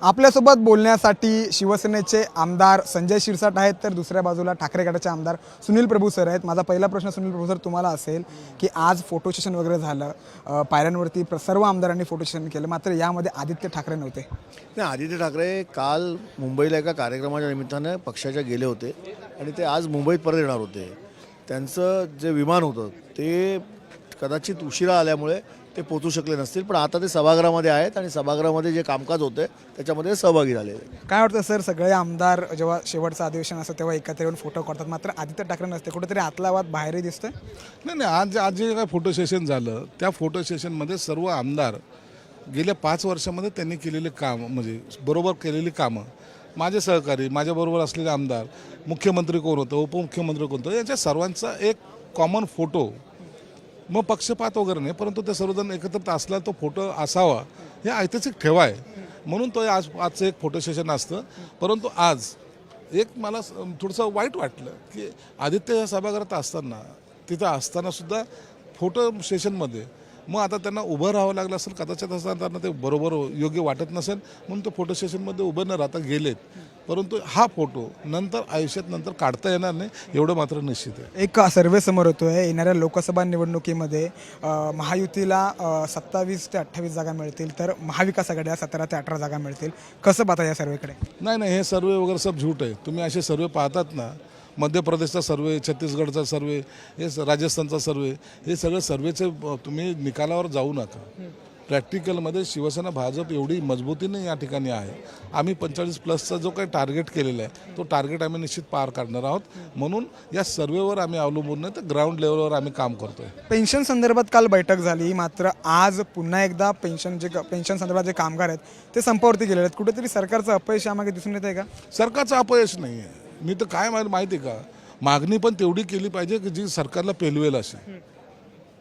आपल्यासोबत बोलण्यासाठी शिवसेनेचे आमदार संजय शिरसाट आहेत, तर दुसऱ्या बाजूला ठाकरे गटाचे आमदार सुनील प्रभू सर आहेत. माझा पहिला प्रश्न सुनील प्रभू सर तुम्हाला असेल की आज फोटो सेशन वगैरे झालं, पायऱ्यांवरती सर्व आमदारांनी फोटो सेशन केलं, मात्र यामध्ये आदित्य ठाकरे नव्हते. नाही, आदित्य ठाकरे काल मुंबईला एका कार्यक्रमाच्या निमित्तानं पक्षाच्या गेले होते आणि ते आज मुंबईत परत येणार होते. त्यांचं जे विमान होतं ते कदाचित उशिरा आल्यामुळे ते पोचू शकले नसतील, पण आता ते सभागृहामध्ये आहेत आणि सभागृहामध्ये जे कामकाज होते त्याच्यामध्ये सहभागी झालेले. काय वाटतं सर, सगळे आमदार जेव्हा शेवटचं अधिवेशन असतं तेव्हा एकत्र येऊन फोटो काढतात, मात्र आदित्य ठाकरे नसते, कुठेतरी आतला वाद बाहेरही दिसतोय? नाही, आज जे काय फोटो सेशन झालं त्या फोटो सेशनमध्ये सर्व आमदार गेल्या 5 वर्षामध्ये त्यांनी केलेले काम, म्हणजे बरोबर केलेली कामं, माझे सहकारी, माझ्याबरोबर असलेले आमदार, मुख्यमंत्री कोण होतं, उपमुख्यमंत्री कोण होतं, यांच्या सर्वांचा एक कॉमन फोटो, मग पक्षपात वगैरे नाही, परंतु ते सर्वजण एकत्रित असला तो फोटो असावा हे ऐतिहासिक ठेवा आहे, म्हणून तो आजचं एक फोटो सेशन असतं. परंतु आज एक मला थोडंसं वाईट वाटलं की आदित्य या सभागृहात असताना, तिथं असतानासुद्धा फोटो सेशनमध्ये मग आता त्यांना उभं राहावं लागलं असेल, कदाचित असताना ते बरोबर योग्य वाटत नसेल म्हणून ते फोटो सेशनमध्ये उभं न राहता गेलेत. परंतु हा फोटो नंतर आयुष्यात नंतर काढता येणार नाही एवढं मात्र निश्चित आहे. एक सर्वे समोर होतोय, येणाऱ्या लोकसभा निवडणुकीमध्ये महायुतीला 27 ते 28 जागा मिळतील, तर महाविकास आघाडीला 17 ते 18 जागा मिळतील. कसं पाहता या सर्वेकडे? नाही, हे सर्वे वगैरे सब झूट आहे. तुम्ही असे सर्वे पाहतात ना, मध्य प्रदेशचा सर्वे, छत्तीसगडचा सर्वे, हे राजस्थानचा सर्वे, हे सगळं सर्वेचे तुम्ही निकालावर जाऊ नका. प्रॅक्टिकलमध्ये शिवसेना भाजप एवढी मजबूतीने या ठिकाणी आहे. आम्ही 45+ जो काही टार्गेट केलेला आहे तो टार्गेट आम्ही निश्चित पार काढणार आहोत. म्हणून या सर्वेवर आम्ही अवलंबून नाही तर ग्राउंड लेवलवर आम्ही काम करतोय. पेन्शन संदर्भात काल बैठक झाली, मात्र आज पुन्हा एकदा पेन्शन संदर्भात जे कामगार आहेत ते संपावरती गेलेले आहेत. कुठेतरी सरकारचं अपयश यामागे दिसून येत आहे का? सरकारचं अपयश नाही आहे. मी तर काय माहिती आहे का, मागणी पण तेवढी केली पाहिजे की जी सरकारला पेलवेल अशी.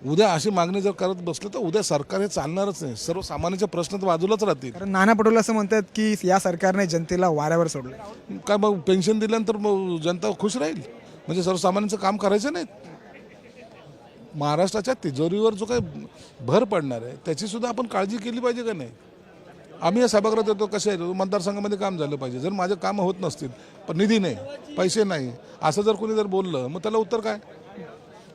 उद्या अशी मागणी जर करत बसलं तर उद्या सरकार हे चालणारच नाही. सर्वसामान्यांचे प्रश्न तर बाजूलाच राहतील. कारण नाना पटोले असं म्हणतात की या सरकारने जनतेला वाऱ्यावर सोडलं. काय मग पेन्शन दिल्यानंतर मग जनता खुश राहील? म्हणजे सर्वसामान्यांचं काम करायचं नाहीत? महाराष्ट्राच्या तिजोरीवर जो काही भर पडणार आहे त्याची सुद्धा आपण काळजी केली पाहिजे का नाही? आम्ही या सभागृहात येतो, कसे आहे, मतदारसंघामध्ये काम झालं पाहिजे. जर माझे कामं होत नसतील, पण निधी नाही, पैसे नाही, असं जर कोणी जर बोललं मग त्याला उत्तर काय?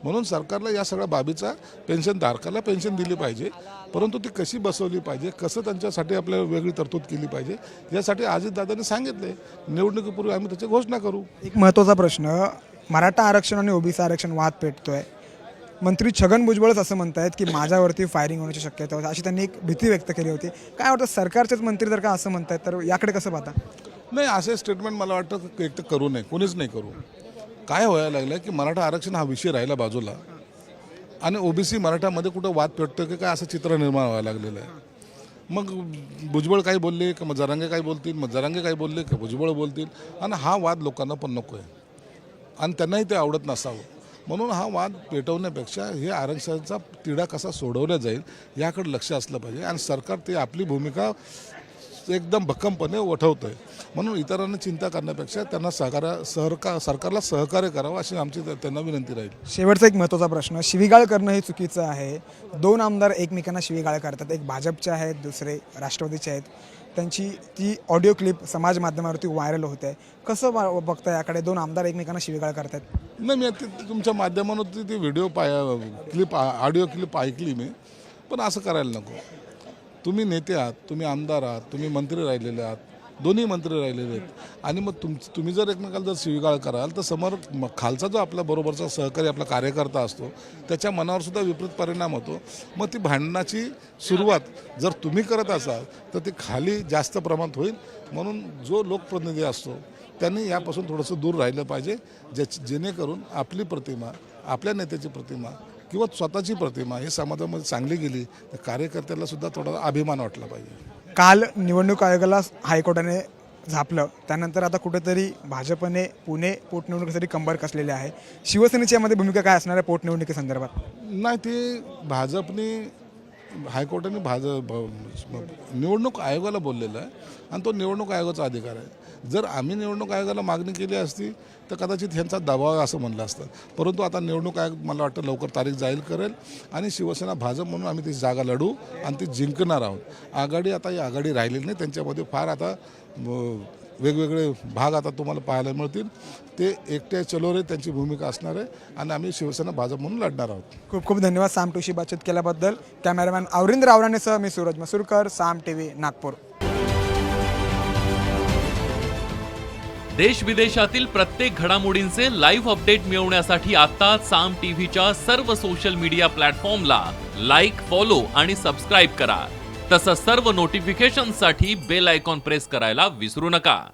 म्हणून सरकारला या सगळ्या बाबीचा पेन्शनधारकाला पेन्शन दिली पाहिजे, परंतु ती कशी बसवली पाहिजे, कसं त्यांच्यासाठी आपल्याला वेगळी तरतूद केली पाहिजे, यासाठी अजितदादांनी सांगितले निवडणुकीपूर्वी आम्ही त्याची घोषणा करू. एक महत्त्वाचा प्रश्न, मराठा आरक्षण आणि ओबीसी आरक्षण वाद पेटतोय. मंत्री छगन भुजबळच असं म्हणतायत की माझ्यावरती फायरिंग होण्याची शक्यता होती, अशी त्यांनी एक भीती व्यक्त केली होती. काय वाटतं, सरकारचेच मंत्री जर का असं म्हणतायत तर याकडे कसं पाहता? नाही, असे स्टेटमेंट मला वाटतं की एक तर करू नये, कोणीच नाही करू. काय व्हायला लागलं की मराठा आरक्षण हा विषय राहिला बाजूला आणि ओबीसी मराठामध्ये कुठं वाद पेटतो की काय असं चित्र निर्माण व्हायला लागलेलं आहे. मग भुजबळ काय बोलले का मग जरांगे काय बोलतील, मग जरांगे काय बोलले का भुजबळ बोलतील, आणि हा वाद लोकांना पण नको आहे आणि त्यांनाही ते आवडत नसावं. म्हणून हा वाद पेटवण्यापेक्षा हे आरक्षणाचा तिढा कसा सोडवला जाईल याकडे लक्ष असलं पाहिजे आणि सरकार ते आपली भूमिका एकदम भक्कमपणे उठवतं आहे. म्हणून इतरांना चिंता करण्यापेक्षा त्यांना सरकारला सहकार्य करावं अशी आमची त्यांना विनंती राहील. शेवटचा एक महत्त्वाचा प्रश्न, शिवीगाळ करणं हे चुकीचं आहे. 2 आमदार एकमेकांना शिवीगाळ करतात, एक भाजपचे आहेत, दुसरे राष्ट्रवादीचे आहेत. त्यांची ती ऑडिओ क्लिप समाज माध्यमावरती व्हायरल होते. कसं बघता याकडे? 2 आमदार एकमेकांना शिवीगाळ करतात. नाही, मी तुमच्या माध्यमावरती ती व्हिडिओ ऑडिओ क्लिप ऐकली मी, पण असं करायला नको. तुम्ही नेते आहात, तुम्ही आमदार आहात, तुम्ही मंत्री राहिलेले आहात, दोन्ही मंत्री राहिलेले आहेत आणि मग तुम्ही जर एकमेकाला जर शिवीगाळ कराल तर समोर खालचा जो आपल्या बरोबरचा सहकारी आपला कार्यकर्ता असतो त्याच्या मनावर सुद्धा विपरीत परिणाम होतो. मग ती भांडणाची सुरुवात जर तुम्ही करत असाल तर ती खाली जास्त प्रमाणात होईल. म्हणून जो लोकप्रतिनिधी असतो त्यांनी यापासून थोडंसं दूर राहिलं पाहिजे, जेणेकरून आपली प्रतिमा, आपल्या नेत्याची प्रतिमा किंवा स्वतःची प्रतिमा ही समाजामध्ये चांगली गेली तर कार्यकर्त्याला सुद्धा थोडा अभिमान वाटला पाहिजे. काल निवडणूक आयोगाला हायकोर्टाने झापलं, त्यानंतर आता कुठेतरी भाजपने पुणे पोटनिवडणुकीसाठी कंबर कसलेले आहे. शिवसेनेची यामध्ये भूमिका काय असणार आहे पोटनिवडणुकीसंदर्भात? नाही, ते भाजपने हायकोर्टाने निवडणूक आयोगाला बोललेलं आहे आणि तो निवडणूक आयोगाचा अधिकार आहे. जर आम्ही निवडणूक आयोगाला मागणी केली असती तर कदाचित ह्यांचा दबाव आहे असं म्हणलं असतं. परंतु आता निवडणूक आयोग मला वाटतं लवकर तारीख जाहीर करेल आणि शिवसेना भाजप म्हणून आम्ही ती जागा लढू आणि ती जिंकणार आहोत. आघाडी आता ही आघाडी राहिलेली नाही, त्यांच्यामध्ये फार आता वेगवेगळे भाग आता तुम्हाला पाहायला मिळतील. ते एकटे चलो रे त्यांची भूमिका असणार आहे आणि आम्ही शिवसेना भाजप म्हणून लढणार आहोत. खूप खूप धन्यवाद साम टूशी बातचीत केल्याबद्दल. कॅमेरामॅन अवरिंद रावरानेसह मी सूरज मसूरकर, साम TV नागपूर. देश विदेशातील प्रत्येक घडामोडींचे लाईव्ह अपडेट मिळवण्यासाठी आता साम टीव्हीच्या सर्व सोशल मीडिया प्लॅटफॉर्मला लाईक, फॉलो आणि सबस्क्राईब करा. तसंच सर्व नोटिफिकेशनसाठी बेल आयकॉन प्रेस करायला विसरू नका.